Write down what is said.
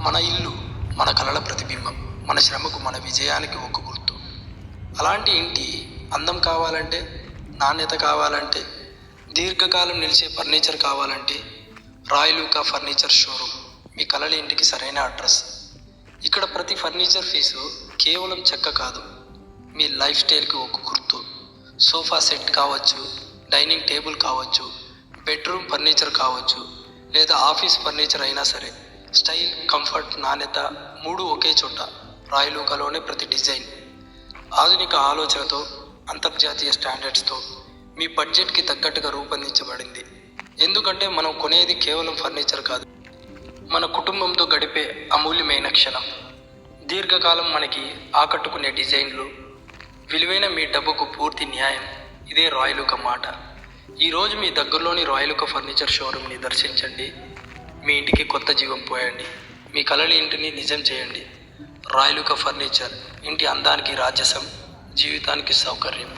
మన ఇల్లు మన కలల ప్రతిబింబం, మన శ్రమకు మన విజయానికి ఒక గుర్తు. అలాంటి ఇంటి అందం కావాలంటే, నాణ్యత కావాలంటే, దీర్ఘకాలం నిలిచే ఫర్నిచర్ కావాలంటే రాయలూకా ఫర్నిచర్ షోరూమ్ మీ కలల ఇంటికి సరైన అడ్రస్. ఇక్కడ ప్రతి ఫర్నిచర్ పీసు కేవలం చెక్క కాదు, మీ లైఫ్ స్టైల్కి ఒక గుర్తు. సోఫా సెట్ కావచ్చు, డైనింగ్ టేబుల్ కావచ్చు, బెడ్రూమ్ ఫర్నిచర్ కావచ్చు, లేదా ఆఫీస్ ఫర్నిచర్ అయినా సరే, స్టైల్, కంఫర్ట్, నాణ్యత మూడు ఒకే చోట. రాయలూకాలోనే ప్రతి డిజైన్ ఆధునిక ఆలోచనతో, అంతర్జాతీయ స్టాండర్డ్స్తో మీ బడ్జెట్కి తగ్గట్టుగా రూపొందించబడింది. ఎందుకంటే మనం కొనేది కేవలం ఫర్నిచర్ కాదు, మన కుటుంబంతో గడిపే అమూల్యమైన క్షణం. దీర్ఘకాలం మనకి ఆకట్టుకునే డిజైన్లు, విలువైన మీ డబ్బుకు పూర్తి న్యాయం. ఇదే రాయలూకా మాట. ఈరోజు మీ దగ్గరలోని రాయలూకా ఫర్నిచర్ షోరూమ్ని దర్శించండి. మీ ఇంటికి కొత్త జీవం పోయండి. మీ కలల ఇంటిని నిజం చేయండి. రాయలూకా ఫర్నిచర్, ఇంటి అందానికి రాజసం, జీవితానికి సౌకర్యం.